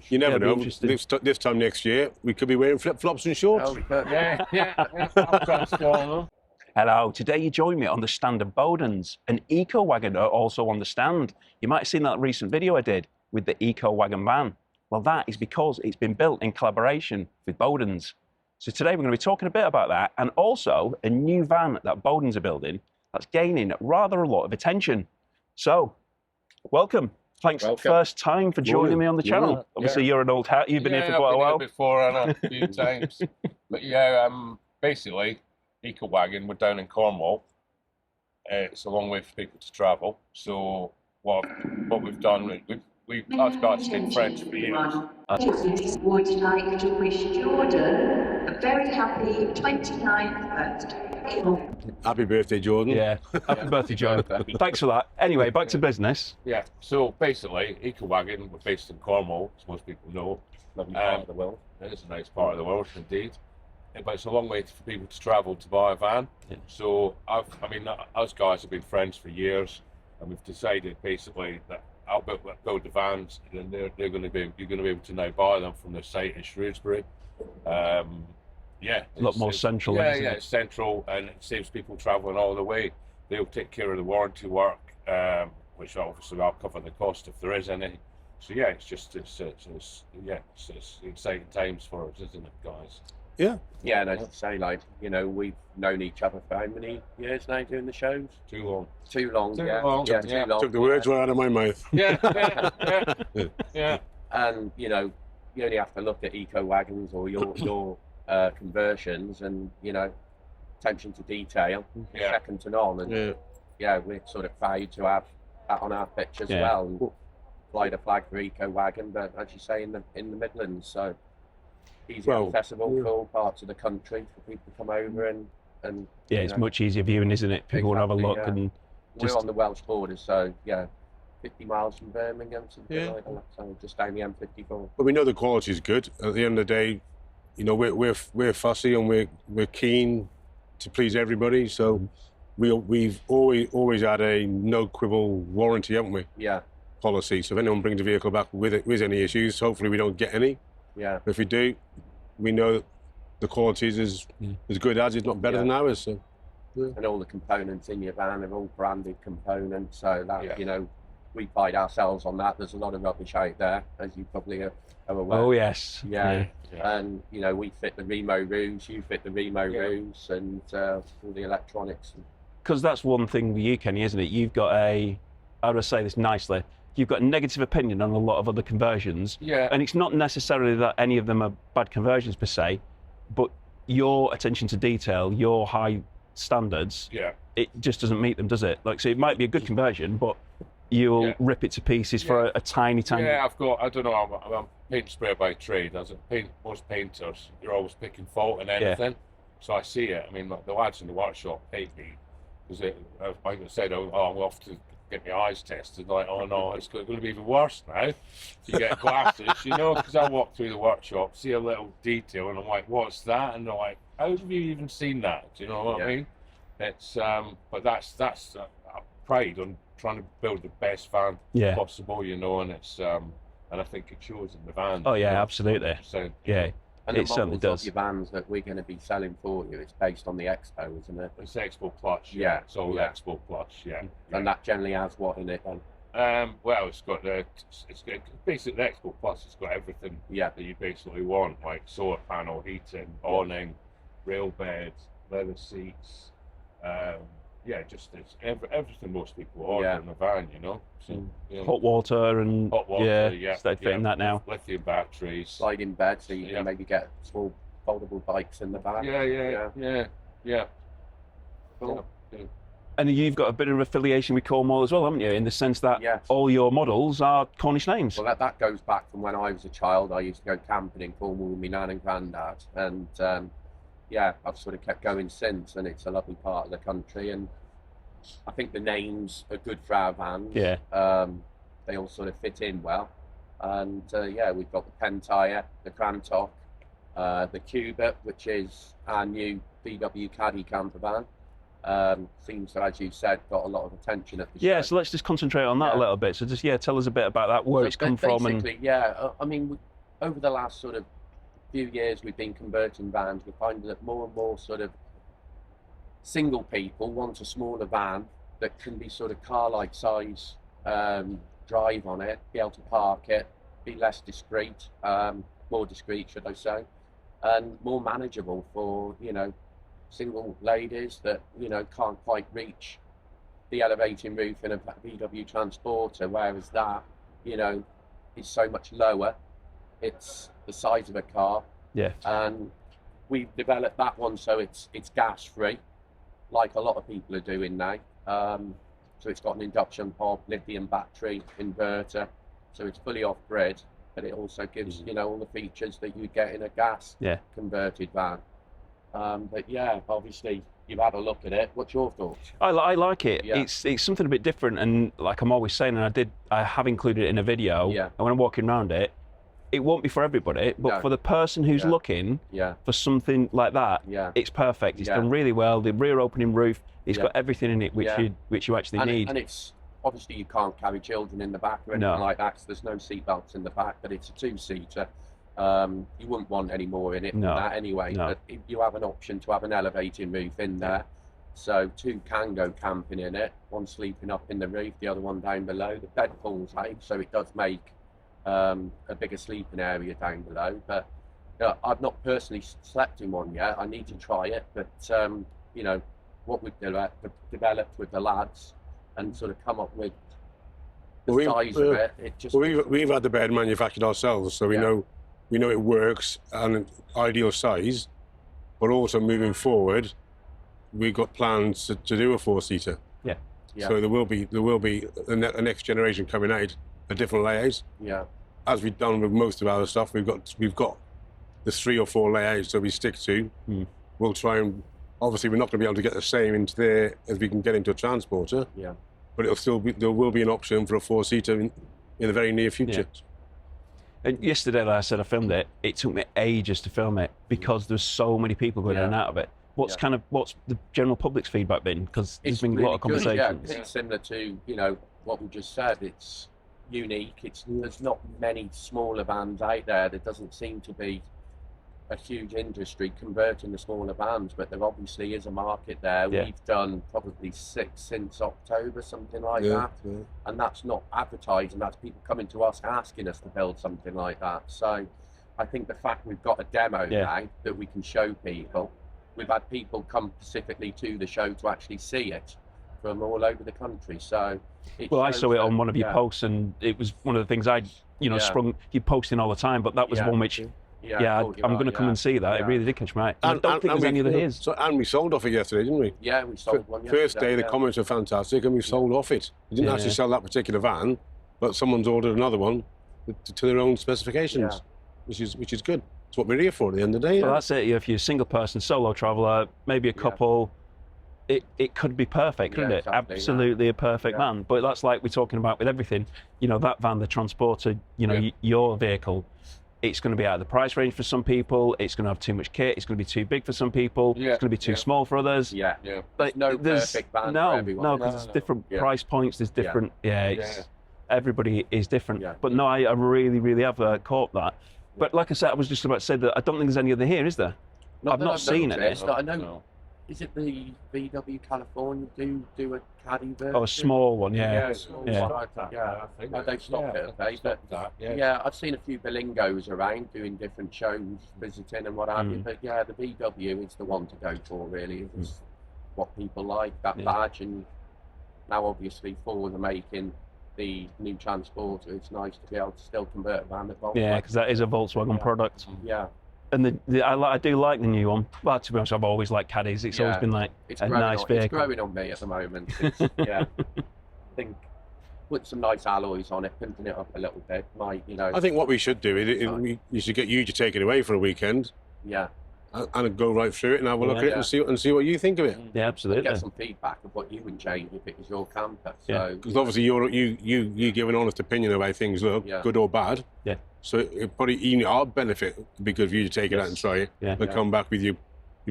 You never know. Interesting. This time next year, we could be wearing flip-flops and shorts. Oh, but yeah. That's going Hello, today you join me on the stand of Bodans. An Ecowagon are also on the stand. You might have seen that recent video I did with the Ecowagon van. Well, that is because it's been built in collaboration with Bodans. So today we're going to be talking a bit about that, and also a new van that Bodans are building that's gaining rather a lot of attention. So, welcome. Thanks first time for joining me on the channel. Yeah. Obviously, you're an old hat. You've been here for quite a while. Before and a few times. But yeah, basically, Ecowagon, we're down in Cornwall. It's a long way for people to travel. So what we've done, I've got been friends for years. Would like to wish Jordan a very happy 29th birthday. Happy birthday, Jordan. Yeah, happy birthday, John. Thanks for that. Anyway, back to business. Yeah, so basically, Ecowagon, we're based in Cornwall, as most people know. Lovely part of the world. It is a nice part of the world, indeed. But it's a long way for people to travel to buy a van. Yeah. So, us guys have been friends for years, and we've decided basically that I'll build the vans, and you're going to be able to now buy them from the site in Shrewsbury. Yeah, A lot more central. Yeah, isn't it? it's central, and it saves people travelling all the way. They'll take care of the warranty work, which obviously I'll cover the cost if there is any. So yeah, it's exciting times for us, isn't it, guys? Yeah. Yeah, and as you say, like, you know, we've known each other for how many years now doing the shows? Too long. Too long, Too yeah. long, Yeah, yeah. too long. Took the words right out of my mouth. Yeah. And, you know, you only have to look at Ecowagons or your conversions and, you know, attention to detail, second to none. And yeah, we're sort of proud to have that on our pitch as well. And fly the flag for Ecowagon, but as you say, in the Midlands, so easy accessible for all parts of the country for people to come over and Yeah, it's much easier viewing, isn't it? People want to have a look and we're on the Welsh border, so yeah, 50 miles from Birmingham, something like that. So just down the M54. But we know the quality is good. At the end of the day, you know, we're fussy and we're keen to please everybody. So we've always had a no quibble warranty, haven't we? Yeah. Policy. So if anyone brings a vehicle back with any issues, hopefully we don't get any. Yeah. But if we do, we know the quality is as good as, if not better than ours. So. Yeah. And all the components in your van are all branded components, so that you know, we pride ourselves on that. There's a lot of rubbish out there, as you probably are aware. Oh yes. Yeah. And you know, we fit the Remo roofs, you fit the Remo roofs, and all the electronics. Because that's one thing with you, Kenny, isn't it? You've got how do I say this nicely? You've got a negative opinion on a lot of other conversions. Yeah. And it's not necessarily that any of them are bad conversions per se, but your attention to detail, your high standards, it just doesn't meet them, does it? Like, so it might be a good conversion, but you'll rip it to pieces for a tiny. Yeah, I don't know, I'm a paint sprayer by trade. Most painters, you're always picking fault in anything. So I see it. I mean, like, the lads in the workshop hate me because like I said, I'm off to get my eyes tested. Like, oh no, it's going to be even worse now if you get glasses, you know, because I walk through the workshop, see a little detail, and I'm like, what's that? And they're like, how have you even seen that? Do you know what I mean? It's but that's pride on trying to build the best van possible, you know, and it's and I think it shows in the van. Oh yeah, absolutely. Yeah. And it certainly does. Of your vans that we're going to be selling for you, it's based on the Expo, isn't it? It's Expo Plus. Yeah. It's all Expo Plus. Yeah. And that generally has what in it then? Well, it's got basically the Expo Plus. It's got everything that you basically want, like solar panel, heating, awning, rail beds, leather seats. Just it's everything most people order in a van, you know. So, hot water and started fitting that now. Lithium batteries, sliding bed, so you can maybe get small foldable bikes in the back. Yeah. Cool. And you've got a bit of affiliation with Cornwall as well, haven't you? In the sense that all your models are Cornish names. Well, that goes back from when I was a child. I used to go camping in Cornwall with my nan and granddad, and I've sort of kept going since, and it's a lovely part of the country, and I think the names are good for our vans. Yeah. They all sort of fit in well, and we've got the Pentire, the Crantock, the Cubert, which is our new VW Caddy campervan. Seems to, as you said, got a lot of attention at the show. So let's just concentrate on that a little bit. So just tell us a bit about that, where it's come from. Basically, I mean, over the last sort of few years we've been converting vans, we find that more and more sort of single people want a smaller van that can be sort of car-like size, drive on it, be able to park it, be less discreet, more discreet should I say, and more manageable for, you know, single ladies that, you know, can't quite reach the elevating roof in a VW Transporter, whereas that, you know, is so much lower. It's the size of a car. Yeah. And we've developed that one so it's gas free, like a lot of people are doing now. So it's got an induction hob, lithium battery, inverter, so it's fully off grid, but it also gives, you know, all the features that you get in a gas converted van. But yeah, obviously you've had a look at it. What's your thoughts? I like it. Yeah. It's something a bit different, and like I'm always saying, and I have included it in a video. Yeah. And when I'm walking around it, it won't be for everybody, but for the person who's looking for something like that, it's perfect. It's done really well. The rear opening roof, it's got everything in it which you actually need. And it's obviously you can't carry children in the back or anything like that, so there's no seat belts in the back, but it's a two-seater. You wouldn't want any more in it than that anyway, but if you have an option to have an elevating roof in there, so two can go camping in it, one sleeping up in the roof, the other one down below. The bed pulls out, so it does make a bigger sleeping area down below, but I've not personally slept in one yet. I need to try it, but you know, what we've developed with the lads and sort of come up with the size of it, it just... Well, we've had the bed manufactured ourselves, so we know it works and an ideal size, but also moving forward, we've got plans to do a four-seater. Yeah. So there will be a next generation coming out, a different layout. Yeah. As we've done with most of our stuff, we've got the 3 or 4 layouts that we stick to. We'll try and, obviously we're not going to be able to get the same into there as we can get into a Transporter. Yeah. But there will be an option for a four-seater in the very near future. Yeah. And yesterday, like I said, I filmed it. It took me ages to film it because there's so many people going in and out of it. What's the general public's feedback been? Because there's been a lot of conversations. Yeah, it's similar to, you know, what we just said. It's unique. There's not many smaller vans out there. There doesn't seem to be a huge industry converting the smaller vans, but there obviously is a market there. We've done probably 6 since October, something like that. Yeah. And that's not advertising, that's people coming to us asking us to build something like that. So I think the fact we've got a demo now that we can show people, we've had people come specifically to the show to actually see it from all over the country. So I saw it on one of your posts, and it was one of the things sprung you posting all the time, but that was one which I'm going to come and see that. It really did catch my eye. I don't think there's any other his. And we sold off it yesterday, didn't we? Yeah, we sold one yesterday. First day, the comments were fantastic, and we sold off it. We didn't actually sell that particular van, but someone's ordered another one to their own specifications, which is good. It's what we're here for at the end of the day. Well, that's it. If you're a single person, solo traveller, maybe a couple, it could be perfect, couldn't it? Exactly, absolutely a perfect van. But that's like we're talking about with everything. You know, that van, the Transporter, you know, your vehicle, it's going to be out of the price range for some people. It's going to have too much kit. It's going to be too big for some people. It's going to be too small for others. But no perfect van for everyone. No, because there's different price points. There's different. Everybody is different. But no, I really, really have caught that. But like I said, I was just about to say that I don't think there's any other here, is there? I've not seen it. I know. Is it the VW California do a Caddy version? Oh, a small one, They stopped it, I've seen a few Bilingos around doing different shows, visiting and what have you. But the VW is the one to go for, really. It's what people like, that badge. And now, obviously, Ford are making the new Transporter. It's nice to be able to still convert a van at Volkswagen. Yeah, because that is a Volkswagen product. Yeah. And I do like the new one. Well, to be honest, I've always liked Caddies. It's always been like a nice vehicle. It's growing on me at the moment. I think put some nice alloys on it, pimping it up a little bit, might, you know. I think what we should do is we should get you to take it away for a weekend. Yeah. And go right through it and have a look at it and see what you think of it. Yeah, absolutely. Get some feedback of what you would change if it was your camper. Because obviously you give an honest opinion of how things look, good or bad. Yeah. So it probably even our benefit would be good for you to take it out and try it, and come back with your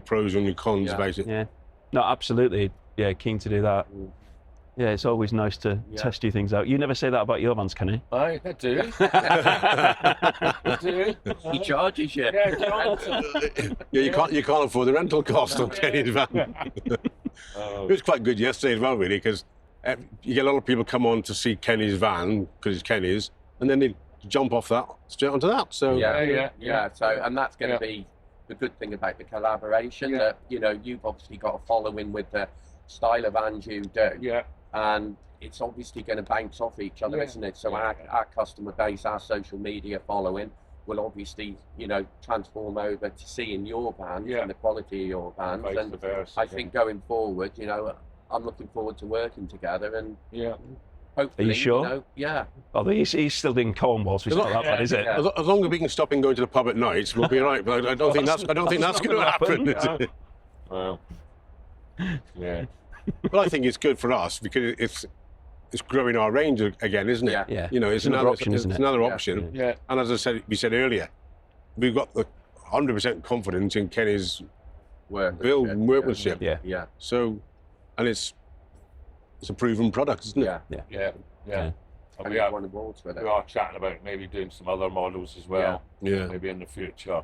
pros and your cons about it. Yeah. No, absolutely. Yeah, keen to do that. Yeah, it's always nice to test new things out. You never say that about your vans, Kenny. I do. I do. He charges you. Yeah, you can't afford the rental cost on Kenny's van. It was quite good yesterday as well, really, because you get a lot of people come on to see Kenny's van because it's Kenny's, and then they jump off that straight onto that. So yeah. So, and that's going to be the good thing about the collaboration. That you've obviously got a following with the style of vans you do. Yeah. And it's obviously going to bounce off each other, isn't it? So our customer base, our social media following will obviously, transform over to seeing your vans and the quality of your vans. And I think going forward, I'm looking forward to working together and hopefully. Are you sure? Oh, he's still in Cornwall, so it's not that bad, is it? As long as we can stop him going to the pub at night, we'll be all right. But I don't think that's going to happen. Well, yeah. But I think it's good for us because it's growing our range again, isn't it? Yeah. It's another option, isn't it? It's another option. Yeah. And as we said earlier, we've got the 100% confidence in Kenny's workmanship. Yeah. So, and it's a proven product, isn't it? Yeah. And we are chatting about maybe doing some other models as well. Yeah. Maybe in the future,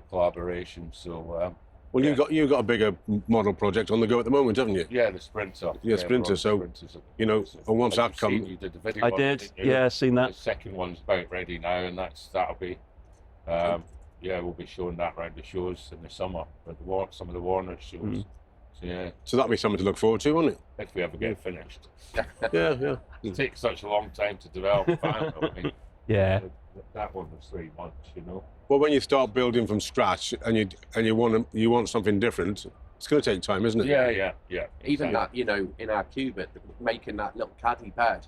collaboration. So. Well, you've got a bigger model project on the go at the moment, haven't you? Yeah, the Sprinter. Yeah, Sprinter. So, and once that comes, you did the video. I did. Yeah, I've seen that. The second one's about ready now, and that'll be. We'll be showing that around the shows in the summer, at some of the Warner shows. So that'll be something to look forward to, won't it? If we ever get finished. Yeah. It takes such a long time to develop a van. I mean, that one was 3 months, Well, when you start building from scratch and you want something different, it's going to take time, isn't it? Yeah. Even that, in our Cubert, making that little caddy bed,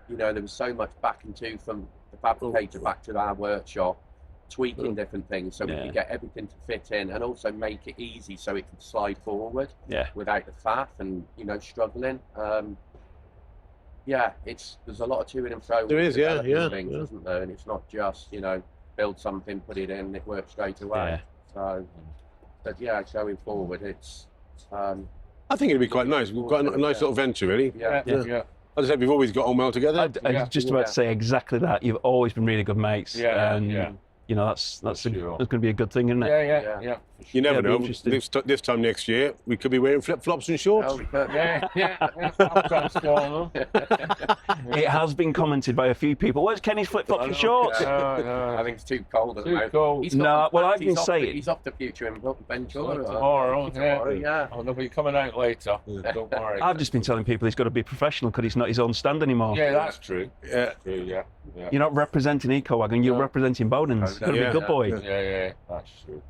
there was so much back and to from the fabricator back to our workshop, tweaking different things so we could get everything to fit in and also make it easy so it could slide forward without the faff and, struggling. There's a lot of to and fro. There is, things, isn't there? And it's not just, build something, put it in, it works straight away. So, but going forward, it's. I think it'd be quite nice. We've got a nice little venture, really. Yeah. As I said, we've always got on well together. I was just about to say exactly that. You've always been really good mates. That's going to be a good thing, isn't it? Yeah. You never know. This time next year, we could be wearing flip-flops and shorts. It has been commented by a few people. Where's Kenny's flip-flops and shorts? No. I think it's too cold at the moment. I've been saying he's off the future in Ventura. Tomorrow, they'll be coming out later. Don't worry. I've just been telling people he's got to be professional because he's not his own stand anymore. Yeah, that's true. Yeah. You're not representing Ecowagon, you're representing Bodans. You've got to be a good boy. Yeah, that's true.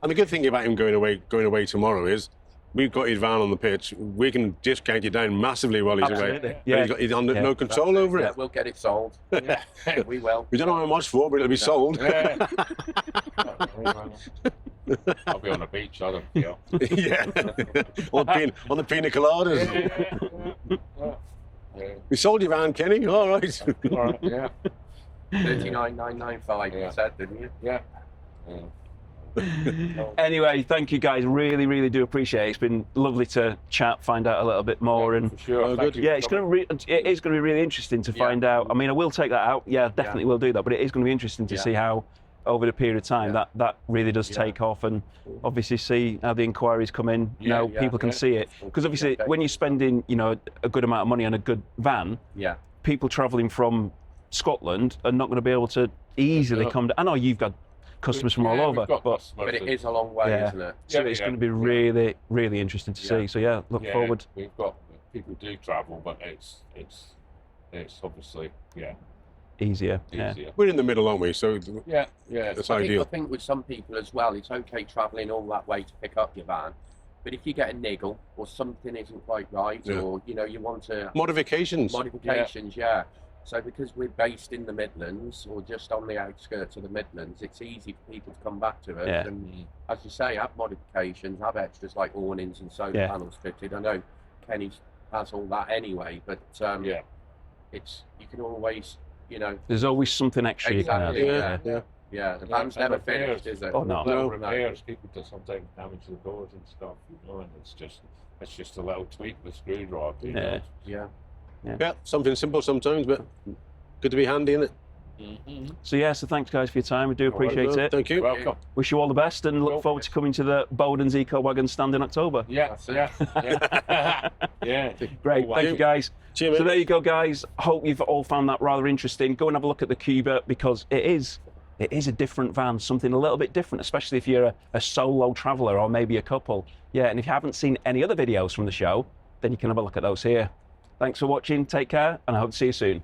And the good thing about him going away tomorrow is we've got his van on the pitch. We can discount it down massively while he's away. Yeah. He's under no control over it. Yeah, we'll get it sold. We will. We don't know how much for, but it'll be sold. I'll be on the beach, I don't care. on the pina coladas. We sold your van, Kenny. All right. 39,995. You said, didn't you? Yeah. Anyway, thank you guys. Really, really do appreciate it. It's been lovely to chat, find out a little bit more, and for sure. it's going to be really interesting to find out. I mean, I will take that out. Yeah, definitely will do that. But it is going to be interesting to see how, over the period of time, that really does take off, and obviously see how the inquiries come in. People can see it, because obviously when you're spending, a good amount of money on a good van, people travelling from Scotland are not going to be able to easily come. I know you've got customers from all over, but it is a long way, isn't it? So it's going to be really, really interesting to see. So look forward. We've got people do travel, but it's obviously easier. We're in the middle, aren't we? So that's ideal. I think with some people as well, it's okay travelling all that way to pick up your van. But if you get a niggle or something isn't quite right, or you want to modifications, So because we're based in the Midlands or just on the outskirts of the Midlands, it's easy for people to come back to us. And as you say, have modifications, have extras like awnings and solar panels fitted. I know Kenny has all that anyway, but it's you can always, there's always something extra you can add. Yeah, the van's never finished, is it? Oh no. Little repairs, people do sometimes damage the doors and stuff, and it's just a little tweak with a screwdriver. Yeah. Something simple sometimes, but good to be handy, isn't it? So thanks guys for your time. We do appreciate it. Thank you. Welcome. Wish you all the best and look forward to coming to the Bodans Ecowagon stand in October. Yeah. Great, thank you guys. Cheers, So mate. there you go guys. Hope you've all found that rather interesting. Go and have a look at the Cubert because it is a different van, something a little bit different, especially if you're a solo traveller or maybe a couple. Yeah, and if you haven't seen any other videos from the show, then you can have a look at those here. Thanks for watching, take care, and I hope to see you soon.